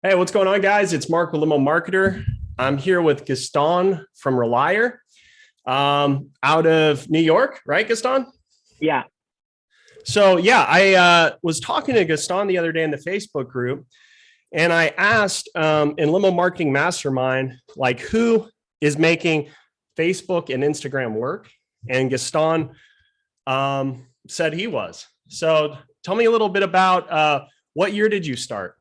Hey, what's going on, guys? It's Mark with Limo Marketer. I'm here with Gaston from Relier, out of New York, right, Gaston? Yeah. So, yeah, I was talking to Gaston the other day in the Facebook group, and I asked in Limo Marketing Mastermind, like, who is making Facebook and Instagram work? And Gaston said he was. So, tell me a little bit about what year did you start?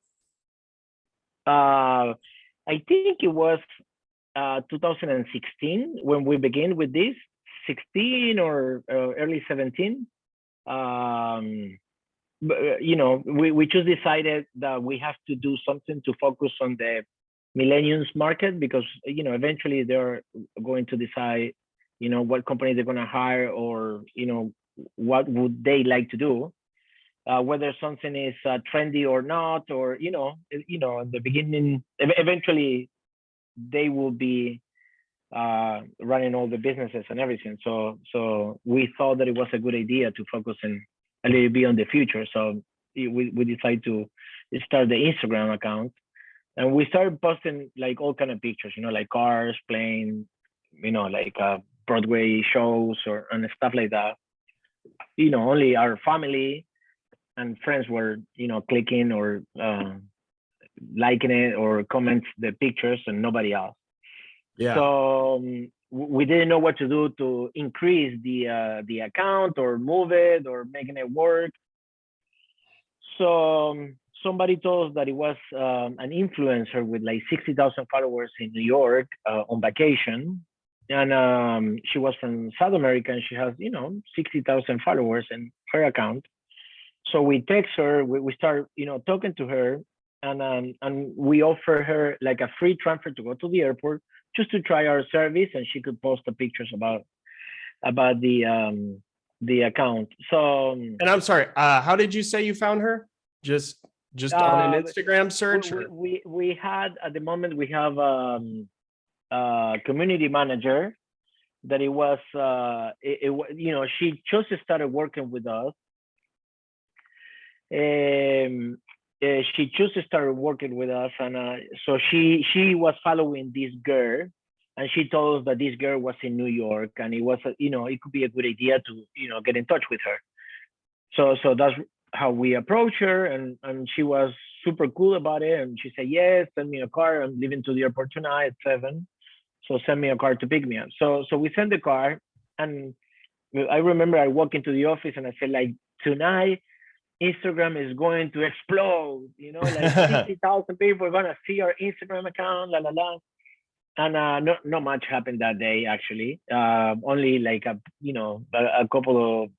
Uh, I think it was 2016 when we began with this, 16 or early 17. Um, we just decided that we have to do something to focus on the millennials market because, eventually they're going to decide, what company they're going to hire or, what would they like to do. Whether something is trendy or not, or in the beginning, eventually they will be running all the businesses and everything. So we thought that it was a good idea to focus in a little bit on the future. So we decided to start the Instagram account, and we started posting like all kind of pictures, like cars, planes, like Broadway shows or and stuff like that. Only our family and friends were clicking or liking it or comments the pictures and nobody else. Yeah. So we didn't know what to do to increase the account or move it or making it work. So somebody told us that it was an influencer with like 60,000 followers in New York on vacation, and she was from South America and she has 60,000 followers in her account. So we text her, we start, talking to her, and we offer her like a free transfer to go to the airport just to try our service, and she could post the pictures about the account. So And I'm sorry, how did you say you found her? Just just on an uh, Instagram we, search we or we we had at the moment we have a community manager that it was she just started working with us. um, she just started working with us, and so she was following this girl, and she told us that this girl was in New York, and it was it could be a good idea to get in touch with her. So that's how we approached her, and she was super cool about it, and she said yes, send me a car. I'm leaving to the airport tonight at 7, so send me a car to pick me up. So we sent the car, and I remember I walked into the office and I said like tonight Instagram is going to explode. Like 60,000 people are gonna see our Instagram account, la la la. And not much happened that day actually. Only like a couple of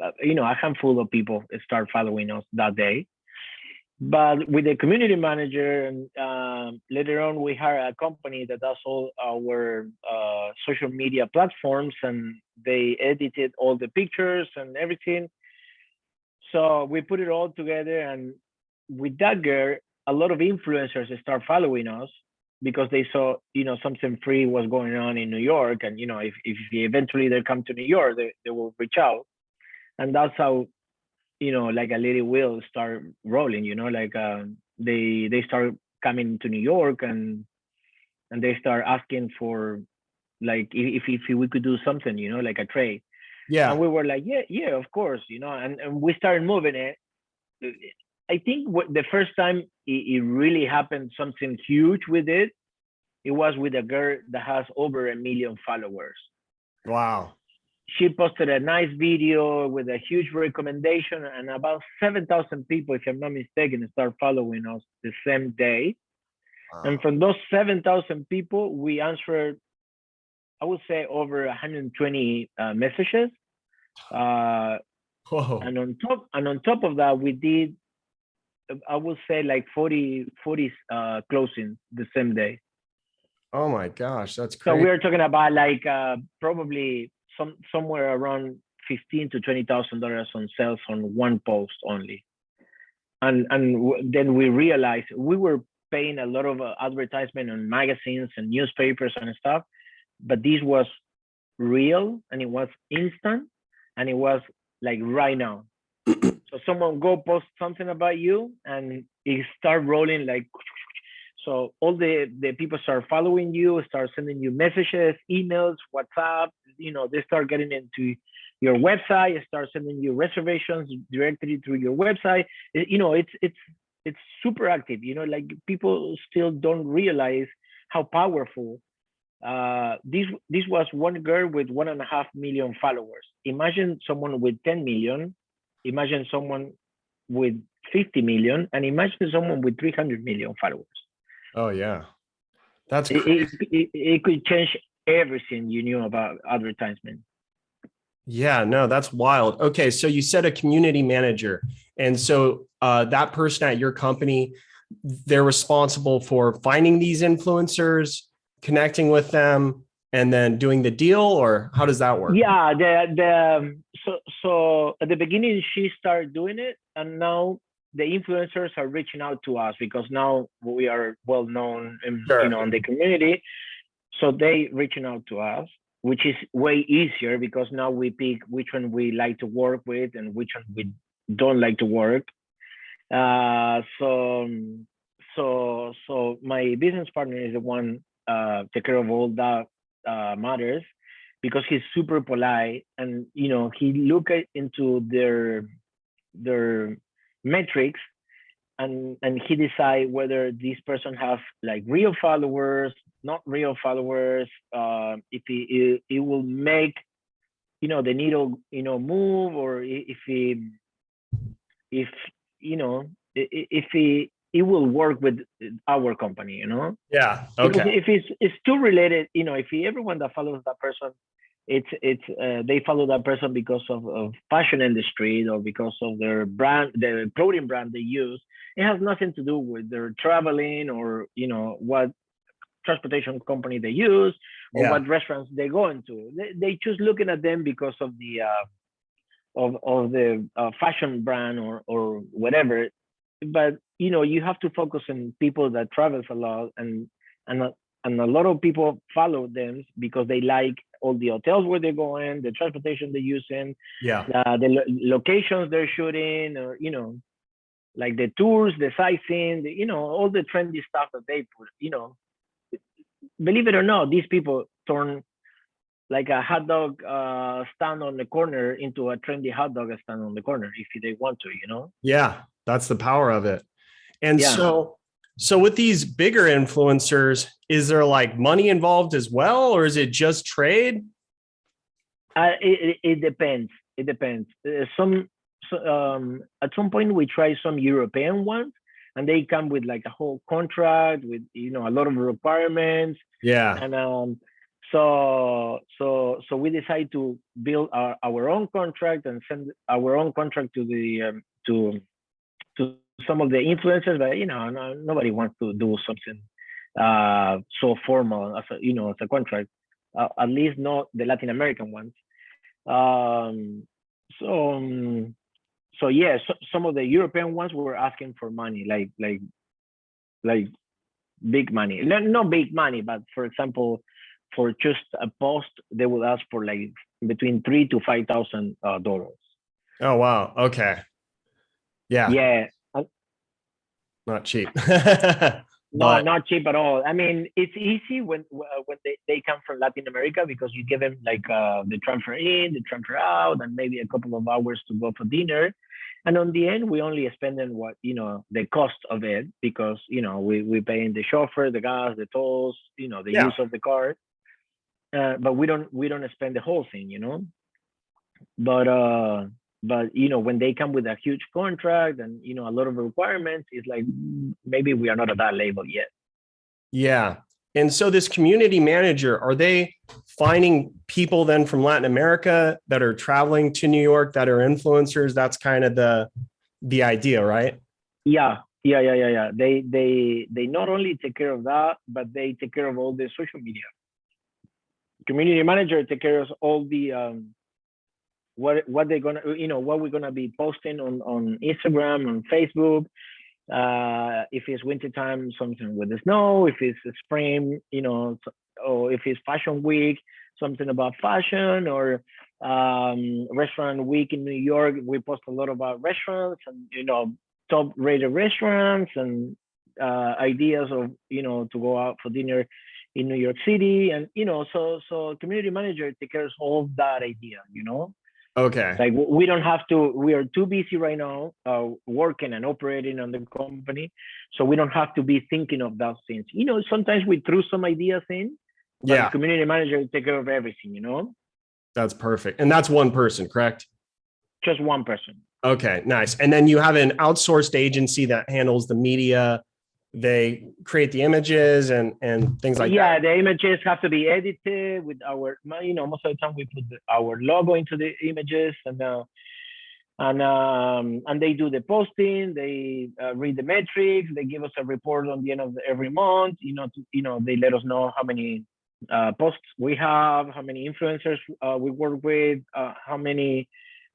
a handful of people start following us that day. But with the community manager, and later on we hired a company that does all our social media platforms, and they edited all the pictures and everything. So we put it all together, and with that girl, a lot of influencers start following us because they saw, something free was going on in New York, and if eventually they come to New York, they will reach out, and that's how like a little wheel start rolling. Like they start coming to New York, and they start asking for like if we could do something, like a trade, and yeah. we were like, yeah, yeah, of course, and we started moving it. I think the first time it really happened something huge with it, it was with a girl that has over 1 million followers. Wow. She posted a nice video with a huge recommendation, and about 7,000 people, if I'm not mistaken, start following us the same day. And Wow. from those 7,000 people, we answered, I would say, over 120 messages. Uh, Whoa. and on top of that, we did, I would say, like 40 closings the same day. Oh my gosh, that's So crazy. we are talking about like probably somewhere around 15 to $20,000 on sales on one post only. And then we realized we were paying a lot of advertisement on magazines and newspapers and stuff, but this was real, and it was instant, and it was like right now. So someone go post something about you, and it start rolling like So all the people start following you, start sending you messages, emails, WhatsApp. They start getting into your website, start sending you reservations directly through your website. It's super active. Like people still don't realize how powerful. This was one girl with 1.5 million followers. Imagine someone with 10 million. Imagine someone with 50 million, and imagine someone with 300 million followers. Oh yeah, that's It, crazy. it could change everything you knew about advertisement. Yeah, no, that's wild. Okay, so you said a community manager, and so that person at your company, they're responsible for finding these influencers, connecting with them, and then doing the deal, or how does that work? Yeah, so at the beginning she started doing it, and now the influencers are reaching out to us because now we are well known Sure. in the community. So they reaching out to us, which is way easier because now we pick which one we like to work with and which one we don't like to work. So my business partner is the one take care of all that matters because he's super polite, and he look into their metrics, and he decide whether this person have like real followers, not real followers, if it will make the needle move, or if if it will work with our company. Yeah. Because Okay. if it's too related, if everyone that follows that person, it's they follow that person because of fashion industry, or because of their brand, the clothing brand they use. It has nothing to do with their traveling, or what transportation company they use, or Yeah. what restaurants they go into. They choose looking at them because of the of the fashion brand, or whatever. But you have to focus on people that travels a lot, and and a lot of people follow them because they like all the hotels where they're going, the transportation they're using, Yeah. locations they're shooting, or like the tours, the sightseeing, all the trendy stuff that they put. Believe it or not, these people turn like a hot dog stand on the corner into a trendy hot dog stand on the corner if they want to. Yeah. That's the power of it. And Yeah. so with these bigger influencers, is there like money involved as well, or is it just trade? It depends. It depends. At some point we try some European ones, and they come with like a whole contract with a lot of requirements, Yeah. and so we decide to build our own contract and send our own contract to the to some of the influencers, but nobody wants to do something so formal as a contract, at least not the Latin American ones. Um, so yeah, some of the European ones were asking for money, like big money. Not big money, but for example, for just a post, they would ask for like between $3,000 to $5,000. Oh wow. Okay. Yeah. Yeah, Not cheap. no, But not cheap at all. I mean, it's easy when they come from Latin America because you give them like the transfer in, the transfer out, and maybe a couple of hours to go for dinner. And on the end, we only spend on what the cost of it, because we paying the chauffeur, the gas, the tolls, the yeah. use of the car. But we don't spend the whole thing. But when they come with a huge contract and a lot of requirements, it's like maybe we are not at that level yet. Yeah. And so this community manager, are they finding people then from Latin America that are traveling to New York that are influencers? That's kind of the idea, right? Yeah. They not only take care of that, but they take care of all the social media. Community manager take care of all the what they're gonna what we're gonna be posting on Instagram, on Facebook. If it's wintertime, something with the snow. If it's spring, or if it's fashion week, something about fashion, or restaurant week in New York. We post a lot about restaurants and top rated restaurants, and ideas of, to go out for dinner in New York City, and so community manager takes care of all that idea. Okay. Like we don't have to. We are too busy right now, working and operating on the company, so we don't have to be thinking of those things. Sometimes we throw some ideas in, but the Yeah, community manager take care of everything. that's perfect. And that's one person, correct? Just one person. Okay, nice. And then you have an outsourced agency that handles the media. They create the images and things like Yeah, that. the images have to be edited with our, most of the time we put our logo into the images, and they do the posting. They read the metrics. They give us a report on the end of every month. They let us know how many posts we have, how many influencers we work with, how many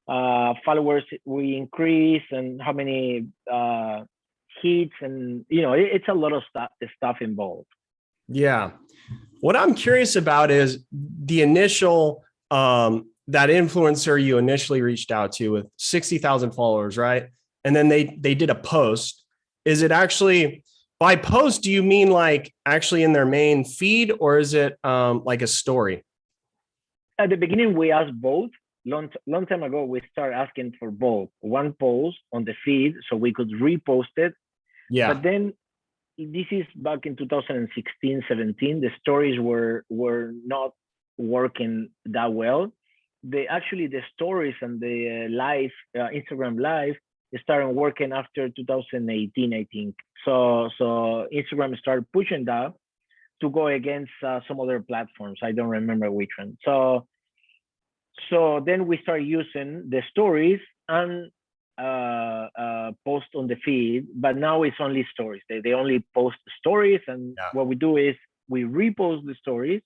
followers we increase, and how many hits, and it's a lot of stuff involved. Yeah. What I'm curious about is the initial that influencer you initially reached out to with 60,000 followers, right? And then they did a post. Is it actually by post? Do you mean like actually in their main feed, or is it like a story? At the beginning, we asked both. Long time ago, we started asking for both. One post on the feed so we could repost it. Yeah. But then this is back in 2016, 17. The stories were not working that well. The stories and the live Instagram live started working after 2018, I think. So Instagram started pushing that to go against some other platforms. I don't remember which one. So then we started using the stories and post on the feed, but now it's only stories. They only post stories, and what we do is we repost the stories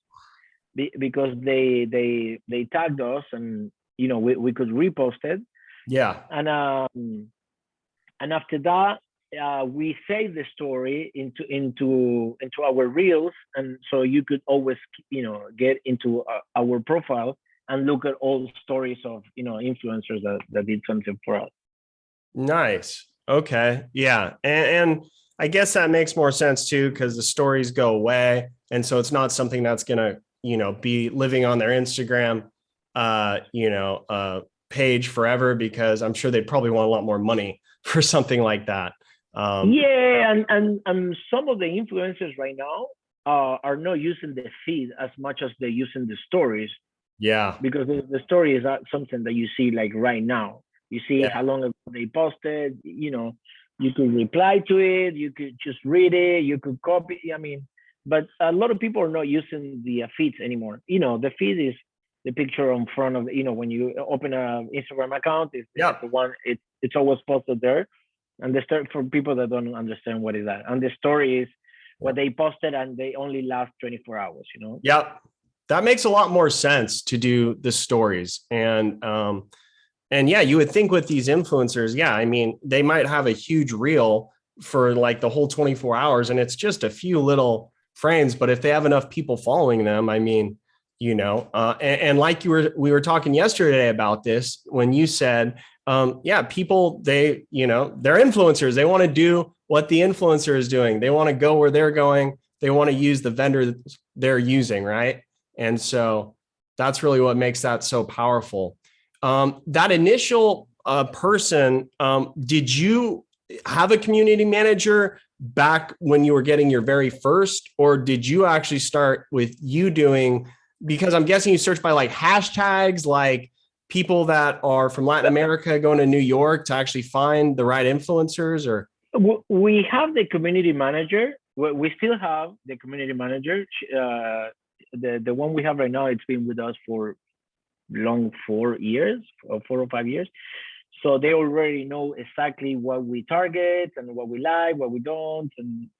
because they tagged us, and we could repost it. Yeah. And after that, we save the story into our reels, and so you could always get into our profile and look at all stories of influencers that did something for us. Nice. Okay. Yeah. And I guess that makes more sense too, because the stories go away. And so it's not something that's gonna, be living on their Instagram page forever, because I'm sure they'd probably want a lot more money for something like that. Yeah, and some of the influencers right now are not using the feed as much as they're using the stories. Yeah. Because the story is something that you see like right now. You see how long ago they posted. You could reply to it. You could just read it. You could copy. But a lot of people are not using the feeds anymore. The feed is the picture on front of when you open an Instagram account. It's the one. It's always posted there. And the story, for people that don't understand what is that, and the story is what they posted, and they only last 24 hours. Yep. That makes a lot more sense to do the stories. And yeah, you would think with these influencers, they might have a huge reel for like the whole 24 hours, and it's just a few little frames. But if they have enough people following them, and like we were talking yesterday about this, when you said, people, they're influencers. They want to do what the influencer is doing. They want to go where they're going. They want to use the vendor they're using, right? And so that's really what makes that so powerful. That initial person, did you have a community manager back when you were getting your very first, or did you actually start with you doing, because I'm guessing you search by like hashtags, like people that are from Latin America going to New York to actually find the right influencers? Or we have the community manager. We still have the community manager. The one we have right now, it's been with us for long 4 years, 4 or 5 years. So they already know exactly what we target and what we like, what we don't, and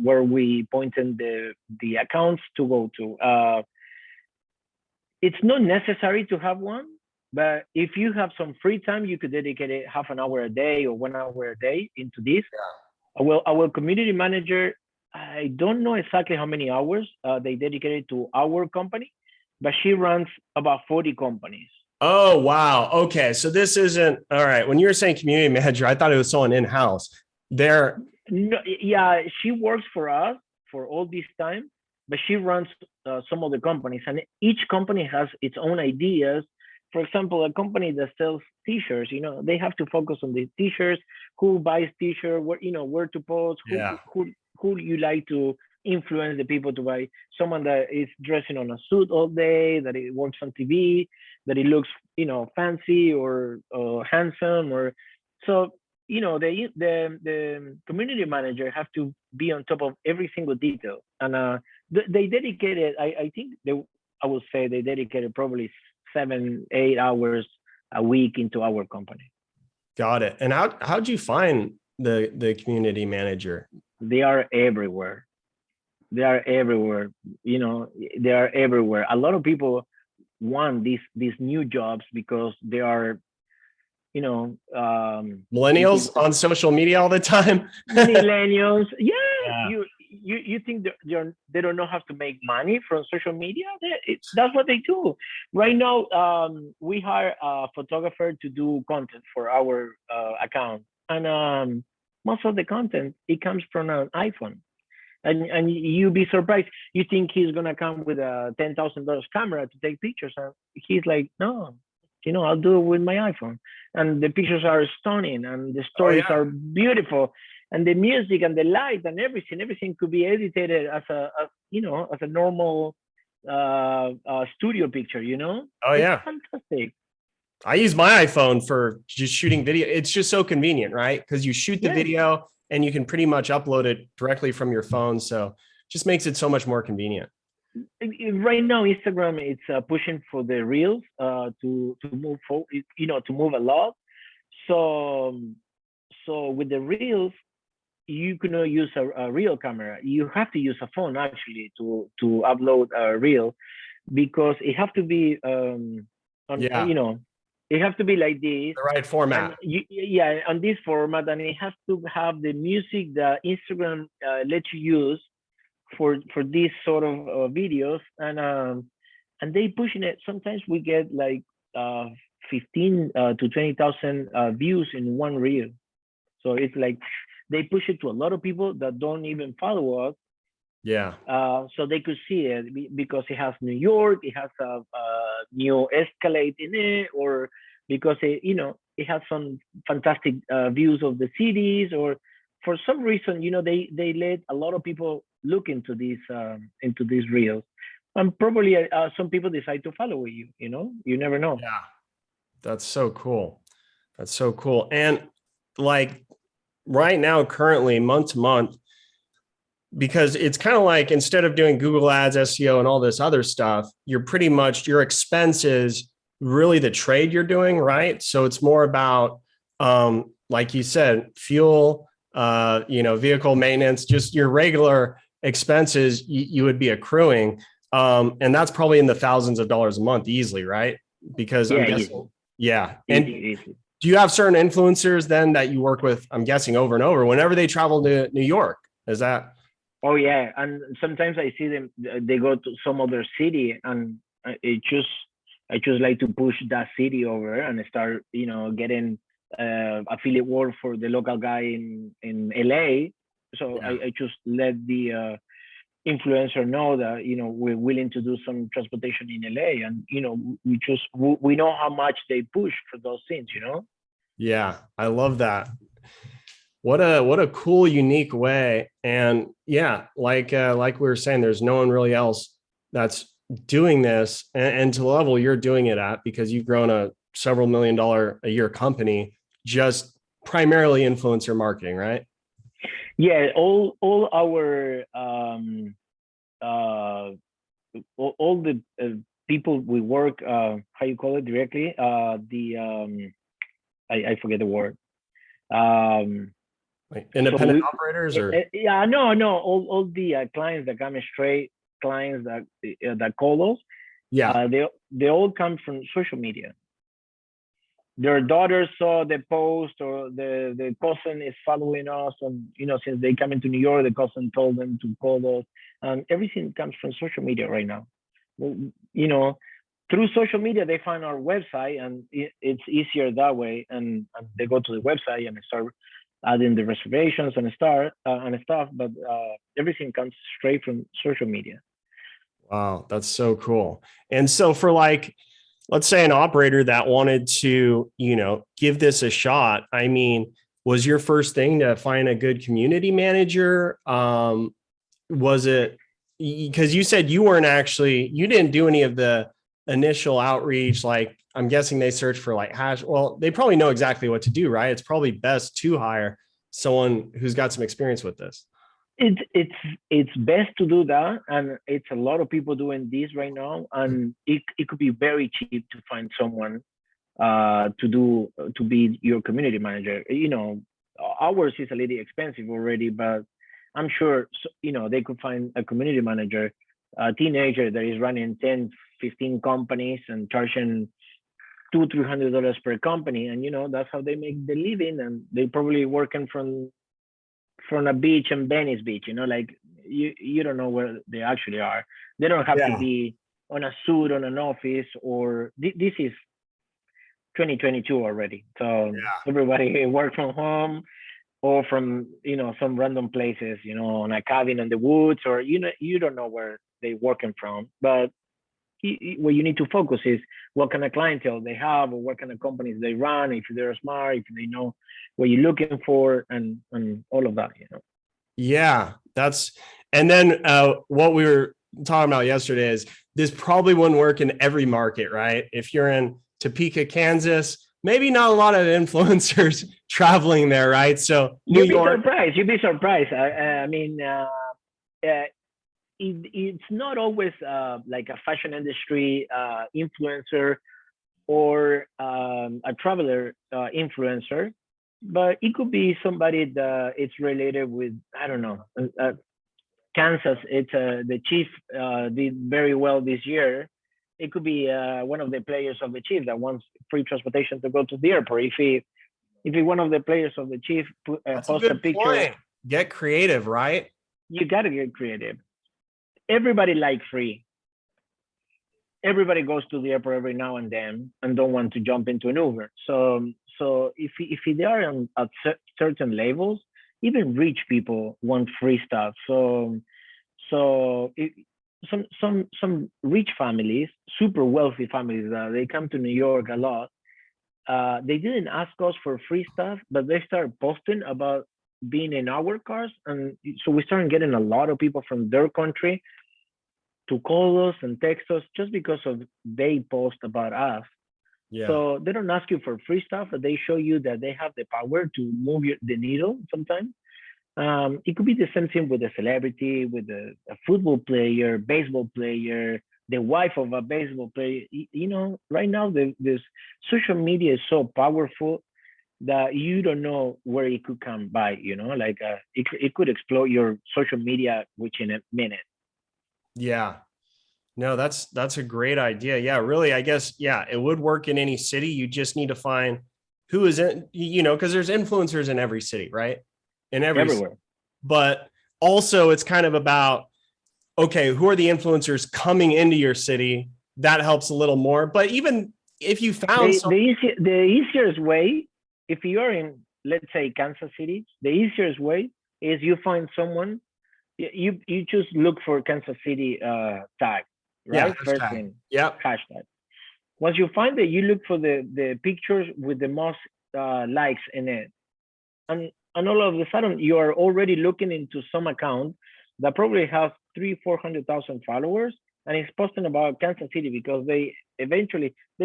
where we pointing the accounts to go to. It's not necessary to have one, but if you have some free time, you could dedicate it half an hour a day or 1 hour a day into this. Our community manager, I don't know exactly how many hours they dedicated to our company, but she runs about 40 companies. Oh, wow. Okay. So this isn't all right. When you were saying community manager, I thought it was someone in-house. They're No, yeah, she works for us for all this time, but she runs some of the companies, and each company has its own ideas. For example, a company that sells T-shirts, they have to focus on the T-shirts, who buys T-shirt, where to post, Yeah. who you like to influence the people to buy. Someone that is dressing on a suit all day, that it works on TV, that it looks, fancy or handsome, or so the community manager have to be on top of every single detail, and they dedicated. I think I would say they dedicated probably 7-8 hours a week into our company. Got it. And how'd you find the community manager? They are everywhere. They are everywhere. They are everywhere. A lot of people want these new jobs because they are thinking Millennials on social media all the time. millennials. Yeah, Yeah. you think they don't know how to make money from social media? That's what they do right now. We hire a photographer to do content for our account, and most of the content it comes from an iPhone. And you'd be surprised. You think he's gonna come with a $10,000 camera to take pictures, and he's like, no, I'll do it with my iPhone. And the pictures are stunning, and the Oh stories yeah. are beautiful, and the music and the light and everything could be edited as a normal studio picture. Oh It's yeah. fantastic. I use my iPhone for just shooting video. It's just so convenient, right? Because you shoot the Yeah. video and you can pretty much upload it directly from your phone. So just makes it so much more convenient. Right now Instagram it's pushing for the reels to move forward, to move a lot. So so with the reels you cannot use a real camera. You have to use a phone actually to upload a reel, because it have to be on Yeah. it have to be like this, The right and format. yeah, on this format, and it has to have the music that Instagram lets you use for these sort of videos, and they pushing it. Sometimes we get like 15 to 20,000 views in one reel. So it's like they push it to a lot of people that don't even follow us, Yeah. so they could see it because it has New York, it has a new Escalade in it, or because it has some fantastic views of the cities, or for some reason, they let a lot of people look into these reels, and probably some people decide to follow you. You never know. Yeah. That's so cool. That's so cool. And like right now, currently, month to month, because it's kind of like instead of doing Google ads, SEO, and all this other stuff, you're pretty much your expenses really the trade you're doing, right? So it's more about, like you said, fuel, vehicle maintenance, just your regular expenses you would be accruing. And that's probably in the thousands of dollars a month easily, right? Because I'm Yeah, guessing, easy, yeah. And easy, easy. do you have certain influencers then that you work with, I'm guessing over and over, whenever they travel to New York? Is that? Oh yeah, and sometimes I see them. They go to some other city, and I just like to push that city over and start, getting affiliate work for the local guy in LA. So Yeah. I just let the influencer know that we're willing to do some transportation in LA, and we know how much they push for those things. Yeah. I love that. What a cool, unique way. And yeah, like we were saying, there's no one really else that's doing this and to the level you're doing it at, because you've grown a several $1 million a year company, just primarily influencer marketing, right? Yeah, all our uh all the people we work, how you call it directly, the I forget the word. um Like so independent operators or yeah, no, all the clients that come straight, clients that call us, yeah. they all come from social media. Their daughter saw the post, or the cousin is following us, and since they come into New York, the cousin told them to call us, and everything comes from social media right now. Well, through social media they find our website, and it's easier that way, and they go to the website and start adding the reservations and stuff, but everything comes straight from social media. Wow, that's so cool. And so for like, let's say an operator that wanted to, give this a shot. I mean, was your first thing to find a good community manager? Was it because you said you didn't do any of the initial outreach? Like, I'm guessing they search for like hash. Well, they probably know exactly what to do, right? It's probably best to hire someone who's got some experience with this. It's best to do that, and it's a lot of people doing this right now, and it could be very cheap to find someone to be your community manager. Ours is a little expensive already, but I'm sure they could find a community manager, a teenager that is running 10, 15 companies and charging $200-300 per company, and that's how they make the living, and they probably working from a beach in Venice Beach, like you don't know where they actually are. They don't have to be on a suit on an office, or this is 2022 already. So everybody work from home or from some random places, on a cabin in the woods, or you don't know where they working from. But what you need to focus is what kind of clientele they have, or what kind of companies they run, if they're smart, if they know what you're looking for, and all of that. Yeah, and then what we were talking about yesterday is this probably wouldn't work in every market, right? If you're in Topeka, Kansas, maybe not a lot of influencers traveling there, right? So New York, you'd be surprised. I mean, it's not always like a fashion industry influencer or a traveler influencer, but it could be somebody that it's related with, I don't know, Kansas. It's the Chief did very well this year. It could be one of the players of the Chief that wants free transportation to go to the airport. If one of the players of the Chief post a picture, point. Get creative, right? You got to get creative. Everybody likes free. Everybody goes to the airport every now and then and don't want to jump into an Uber. So if they are at certain levels, even rich people want free stuff. So some rich families, super wealthy families, they come to New York a lot. They didn't ask us for free stuff, but they started posting about being in our cars, and so we started getting a lot of people from their country to call us and text us just because of they post about us. Yeah. So they don't ask you for free stuff, but they show you that they have the power to move the needle sometimes. It could be the same thing with a celebrity, with a football player, baseball player, the wife of a baseball player. Right now, this social media is so powerful that you don't know where it could come by, like it could explode your social media within a minute. Yeah. No, that's a great idea. Yeah, really, I guess, it would work in any city. You just need to find who is in, because there's influencers in every city, right? In everywhere. City. But also it's kind of about, okay, who are the influencers coming into your city? That helps a little more. But even if you found the easiest way, if you are in, let's say, Kansas City, the easiest way is you find someone, you just look for Kansas City tag, right? Yeah, first thing. Yep. Hashtag. Once you find it, you look for the pictures with the most likes in it. And all of a sudden, you are already looking into some account that probably has 300,000-400,000 followers, and it's posting about Kansas City because they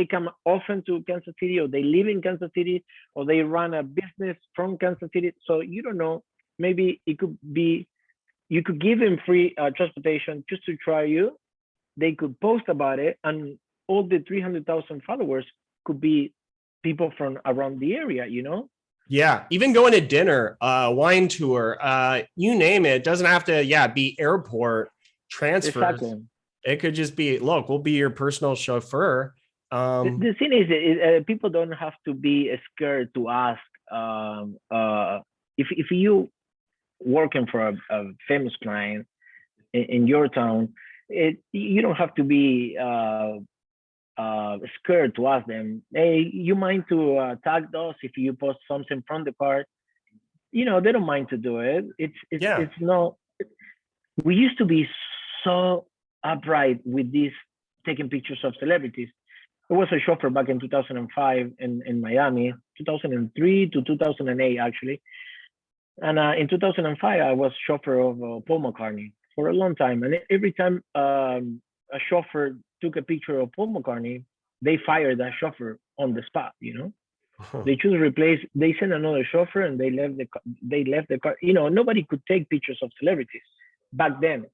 come often to Kansas City, or they live in Kansas City, or they run a business from Kansas City. So you don't know, maybe it could be, you could give them free transportation just to try you. They could post about it, and all the 300,000 followers could be people from around the area, Yeah, even going to dinner, wine tour, you name it. It doesn't have to, be airport transfers. Exactly. It could just be, look, we'll be your personal chauffeur. The thing is, people don't have to be scared to ask. If you working for a famous client in your town, you don't have to be scared to ask them, hey, you mind to tag us if you post something from the car? they don't mind to do it. Yeah. It's not. We used to be so upright with these taking pictures of celebrities. I was a chauffeur back in 2005 in Miami, 2003 to 2008 actually. And in 2005, I was chauffeur of Paul McCartney for a long time. And every time a chauffeur took a picture of Paul McCartney, they fired that chauffeur on the spot. They choose to replace. They sent another chauffeur, and they left the car. Nobody could take pictures of celebrities back then.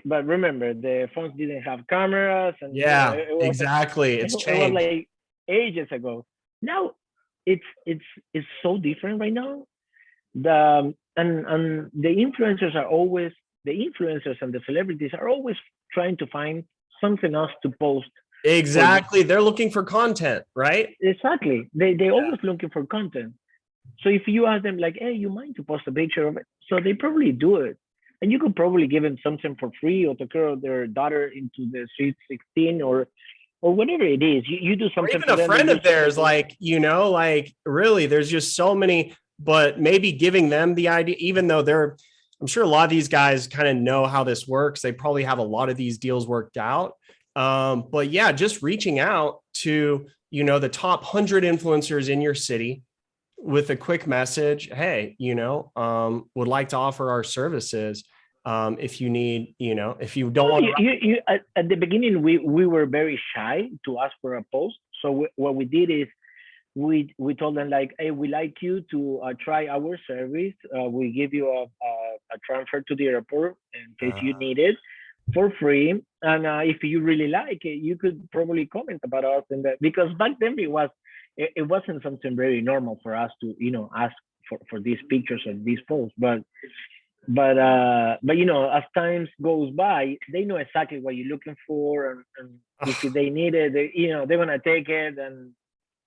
But remember, the phones didn't have cameras, and Yeah, it was exactly. It's it was changed. like ages ago. Now it's so different right now. And the influencers and the celebrities are always trying to find something else to post for the, Exactly. They're looking for content, right? exactly. They Yeah. always looking for content. So if you ask them like, hey, you mind to post a picture of it? So they probably do it. And you could probably give them something for free, or to curl their daughter into the sweet 16, or whatever it is. You do Or something even for a them, they friend do of something theirs, for you. like, like really, there's just so many, but maybe giving them the idea, even though I'm sure a lot of these guys kind of know how this works. They probably have a lot of these deals worked out. But yeah, just reaching out to, the top 100 influencers in your city with a quick message. Hey, would like to offer our services. If you need, if you don't No, want to. at the beginning we were very shy to ask for a post. So what we did is we told them like, hey, we like you to try our service. We give you a transfer to the airport in case you need it for free. And if you really like it, you could probably comment about us. And that, because back then it wasn't something very normal for us to ask for these pictures of these posts. But as times goes by, they know exactly what you're looking for, and if they need it, they're gonna take it. And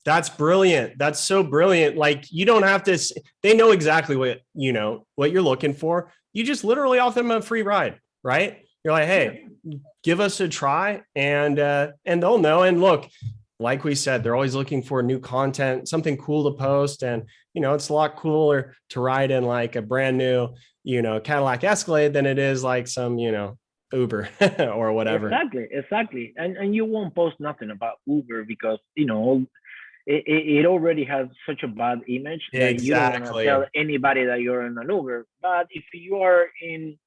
That's brilliant. That's so brilliant. Like, you don't have to, they know exactly what you're looking for. You just literally offer them a free ride, right? You're like, yeah, hey, give us a try, and they'll know. And look, like we said, they're always looking for new content, something cool to post. And, it's a lot cooler to ride in like a brand new, Cadillac Escalade than it is like some, Uber or whatever. exactly. And you won't post nothing about Uber because it already has such a bad image that you don't want to tell Exactly. anybody that you're in an Uber. But if you are in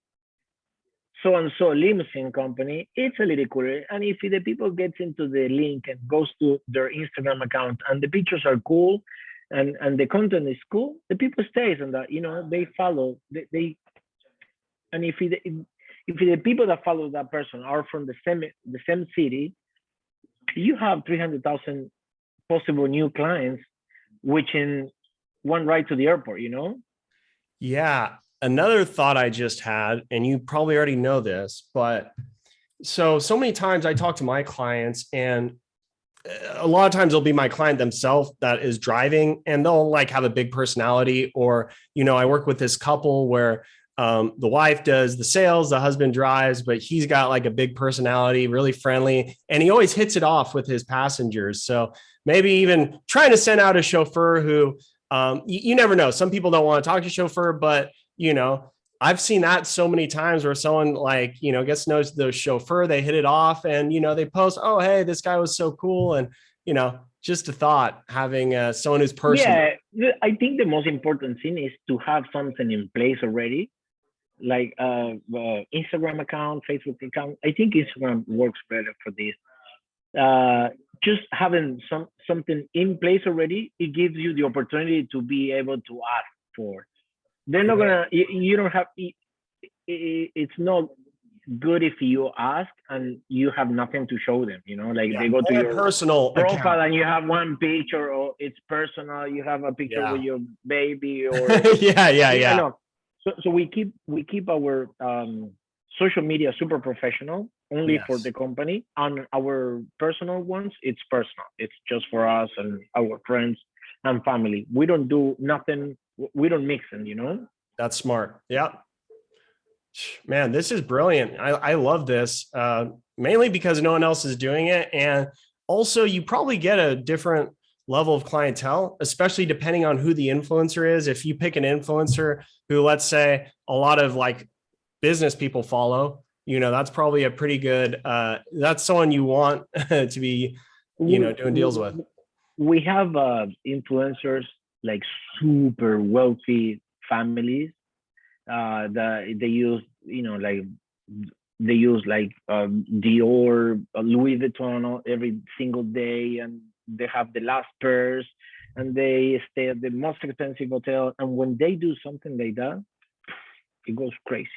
so and so limousine company, it's a little cooler. And if the people gets into the link and goes to their Instagram account and the pictures are cool, and the content is cool, the people stays and that they follow. And if the people that follow that person are from the same city, you have 300,000 possible new clients, which in one ride to the airport. Yeah. Another thought I just had, and you probably already know this, but so many times I talk to my clients, and a lot of times it'll be my client themselves that is driving, and they'll like have a big personality. Or, I work with this couple where the wife does the sales, the husband drives, but he's got like a big personality, really friendly, and he always hits it off with his passengers. So maybe even trying to send out a chauffeur who, you never know. Some people don't want to talk to a chauffeur, but I've seen that so many times where someone like, gets to know the chauffeur, they hit it off, and, they post, oh, hey, this guy was so cool. And, just a thought, having someone who's personal. Yeah, I think the most important thing is to have something in place already, like Instagram account, Facebook account. I think Instagram works better for this. Uh, just having something in place already, it gives you the opportunity to be able to ask for. They're not Great. gonna. You don't have. It's not good if you ask and you have nothing to show them. Like Yeah. they go to Or a your personal profile account. and you have one picture, or it's personal. You have a picture with Yeah. your baby, or Yeah. Yeah. yeah, Yeah. no. So we keep our social media super professional, only for Yes. the company, and our personal ones, it's personal. It's just for us and our friends and family. We don't do nothing. We don't mix them. That's smart. Yeah. Man, this is brilliant. I love this, mainly because no one else is doing it. And also, you probably get a different level of clientele, especially depending on who the influencer is. If you pick an influencer who, let's say, a lot of like business people follow, that's probably a pretty good, that's someone you want to be, doing deals with. We have influencers like super wealthy families that they use, like they use like Dior, Louis Vuitton every single day, and they have the last purse, and they stay at the most expensive hotel. And when they do something like that, it goes crazy.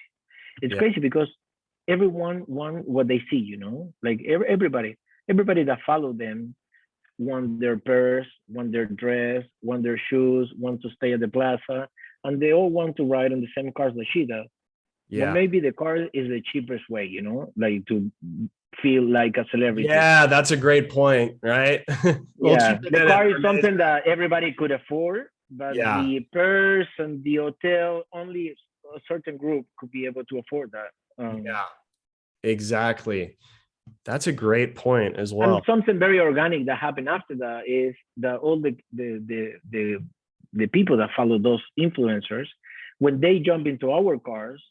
It's crazy because everyone want what they see, like everybody that follow them want their purse, want their dress, want their shoes, want to stay at the plaza, and they all want to ride on the same cars that she does. Yeah. But maybe the car is the cheapest way, like to feel like a celebrity. Yeah, that's a great point, right? Yeah, the car is something that everybody could afford, but the purse and the hotel, only a certain group could be able to afford that. Yeah, exactly. That's a great point as well. And something very organic that happened after that is that all the people that follow those influencers, when they jump into our cars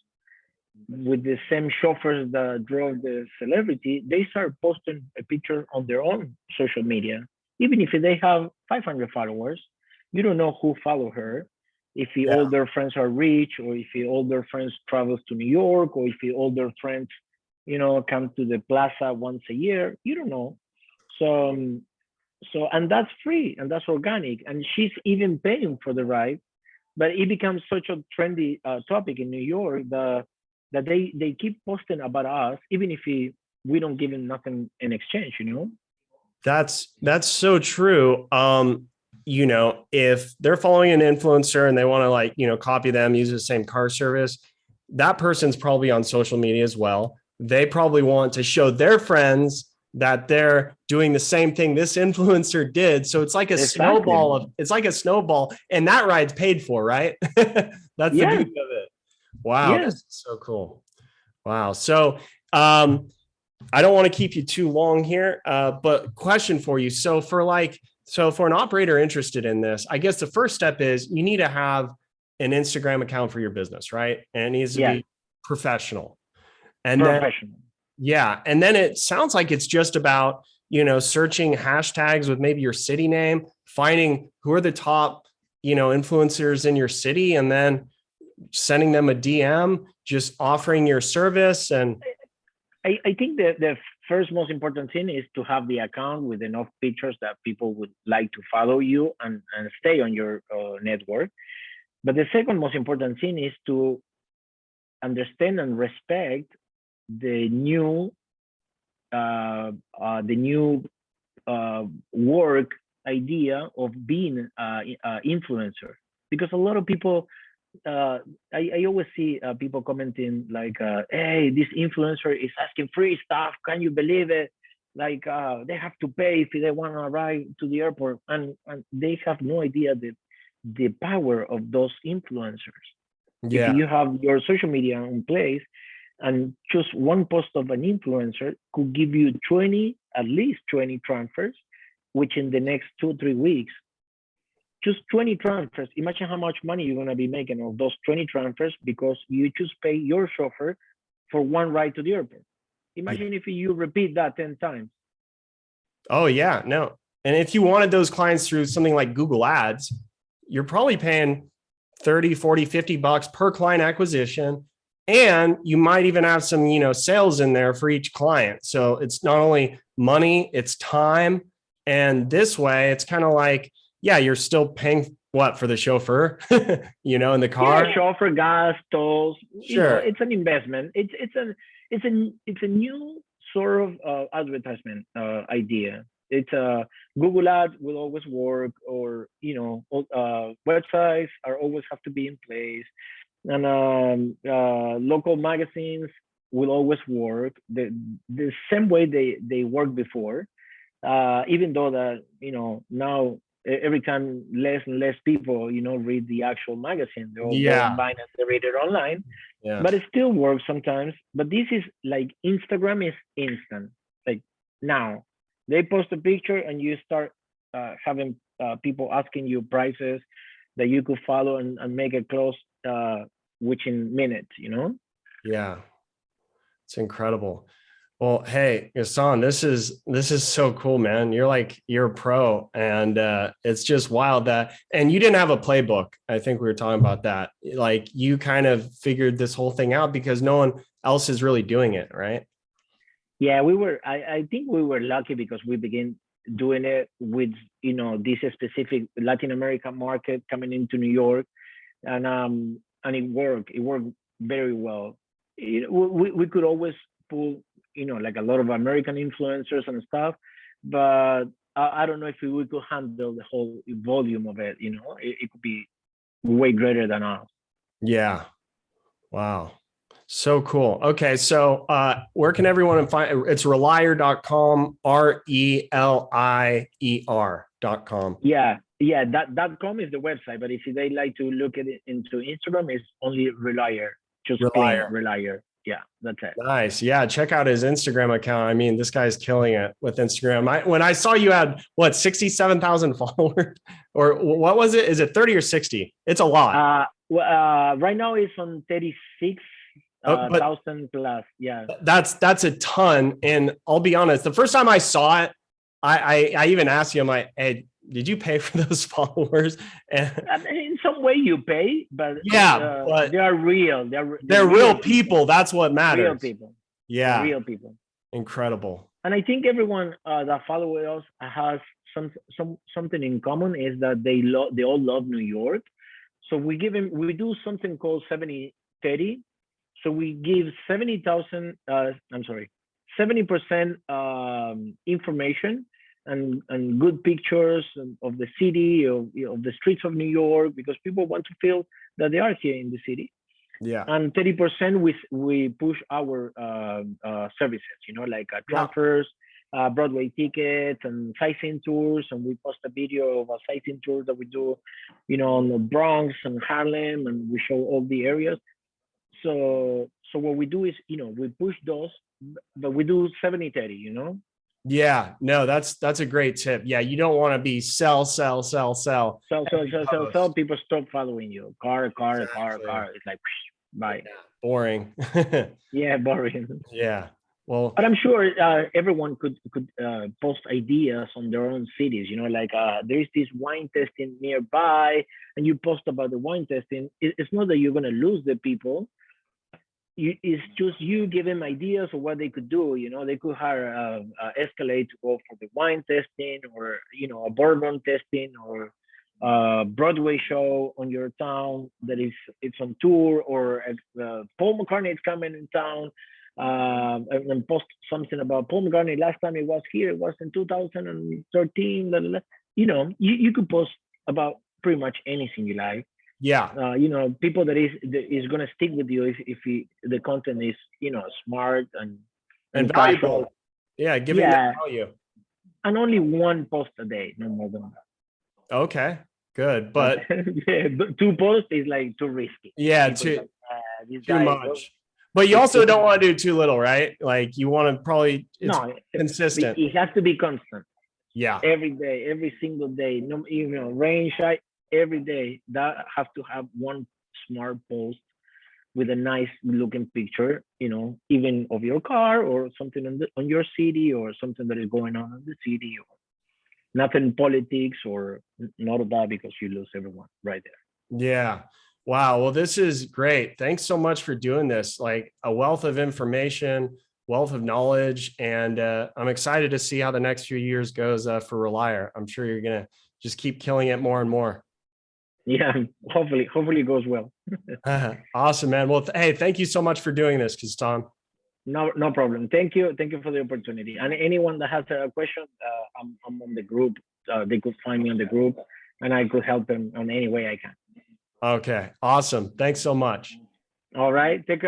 with the same chauffeurs that drove the celebrity, they start posting a picture on their own social media. Even if they have 500 followers, you don't know who follow her. If all their friends are rich, or if all their friends travels to New York, or if all their friends, come to the plaza once a year, you don't know. So, and that's free and that's organic. And she's even paying for the ride, but it becomes such a trendy topic in New York that they keep posting about us, even if we don't give them nothing in exchange, That's so true. If they're following an influencer and they want to copy them, use the same car service, that person's probably on social media as well. They probably want to show their friends that they're doing the same thing this influencer did. So it's like a snowball and that ride's paid for, right? That's the beauty of it. Wow. That's so cool. Wow. So, I don't want to keep you too long here, but question for you. So for an operator interested in this, I guess the first step is you need to have an Instagram account for your business, right? And it needs to be professional. And then it sounds like it's just about, searching hashtags with maybe your city name, finding who are the top, influencers in your city, and then sending them a DM, just offering your service. And I think the first most important thing is to have the account with enough pictures that people would like to follow you and stay on your network. But the second most important thing is to understand and respect the new work idea of being influencer, because a lot of people, I always see people commenting like, hey, this influencer is asking free stuff, can you believe it? Like they have to pay if they want to arrive to the airport, and they have no idea the power of those influencers. If you have your social media in place, and just one post of an influencer could give you at least 20 transfers, which in the next 2-3 weeks, just 20 transfers. Imagine how much money you're going to be making of those 20 transfers, because you just pay your chauffeur for one ride to the airport. Imagine if you repeat that 10 times. Oh yeah, no. And if you wanted those clients through something like Google Ads, you're probably paying 30, 40, 50 bucks per client acquisition. And you might even have some, sales in there for each client. So it's not only money, it's time. And this way it's kind of like, you're still paying for the chauffeur, in the car. Yeah, chauffeur, gas, tolls. Sure. It's an investment. It's a new sort of advertisement idea. It's Google Ads will always work, or websites are always have to be in place, and local magazines will always work the same way they worked before. Even though that now every time less and less people read the actual magazine, they all go online and they read it online. But it still works sometimes. But this is like Instagram is instant. Like now they post a picture and you start having people asking you prices that you could follow and make a close within minutes, you know? Yeah, it's incredible. Well, hey, Gaston, this is so cool, man. You're a pro, and it's just wild that, and you didn't have a playbook. I think we were talking about that. Like you kind of figured this whole thing out because no one else is really doing it, right? Yeah, we were. I think we were lucky because we began doing it with this specific Latin American market coming into New York, and it worked. It worked very well. We could always pull like a lot of American influencers and stuff, but I don't know if we could handle the whole volume of it. It could be way greater than us. Yeah. Wow. So cool. Okay. So where can everyone find it's relier.com, RELIER.com. Yeah, that com is the website, but if they like to look at it into Instagram, it's only Relier, just plain Relier. Relier. Yeah, that's it. Nice. Yeah. Check out his Instagram account. I mean, this guy's killing it with Instagram. When I saw you had 67,000 followers, or what was it? Is it 30 or 60? It's a lot. Right now it's on 36 But thousand plus. Yeah. that's a ton. And I'll be honest, the first time I saw it, I even asked you, I'm like, hey, did you pay for those followers? And in some way you pay, but yeah, but they are real. They're real people. That's what matters. Real people. Yeah. Real people. Incredible. And I think everyone that follows us has something in common, is that they all love New York. So we do something called 70/30. So we give 70% information and good pictures of the city, of the streets of New York, because people want to feel that they are here in the city. Yeah. And 30% we push our services, like transfers, Broadway tickets, and sightseeing tours. And we post a video of a sightseeing tour that we do, on the Bronx and Harlem, and we show all the areas. So what we do is, we push those, but we do 70/30. Yeah, no, that's a great tip. Yeah, you don't want to be sell. So people stop following you. Car. It's like, bye. Yeah, boring. Yeah, boring. Yeah. Well, but I'm sure everyone could post ideas on their own cities. Like there's this wine tasting nearby, and you post about the wine tasting. It's not that you're gonna lose the people. It's just you give them ideas of what they could do. They could hire Escalade to go for the wine testing, or a bourbon testing, or a Broadway show on your town that it's on tour, or Paul McCartney is coming in town, and post something about Paul McCartney. Last time he was here, it was in 2013. Blah, blah, blah. You could post about pretty much anything you like. Yeah. People that is going to stick with you if the content is smart and valuable. Yeah, giving them value. And only one post a day, no more than that. Okay, good, but yeah, 2 posts is like too risky. Yeah, too much. But you also don't want to do too little, right? Like you want to probably consistent. It has to be constant. Yeah, every day, every single day. No, rain, shine. Every day that have to have one smart post with a nice looking picture, even of your car or something on your city, or something that is going on in the city, or nothing politics or none of that, because you lose everyone right there. Yeah. Wow. Well, this is great. Thanks so much for doing this. Like a wealth of information, wealth of knowledge, and I'm excited to see how the next few years goes for Relier. I'm sure you're gonna just keep killing it more and more. Yeah, hopefully it goes well. Awesome, man. Well, hey, thank you so much for doing this, Gaston. No problem. Thank you for the opportunity. And anyone that has a question, I'm on the group. They could find me on the group, and I could help them in any way I can. Okay, awesome. Thanks so much. All right, take care.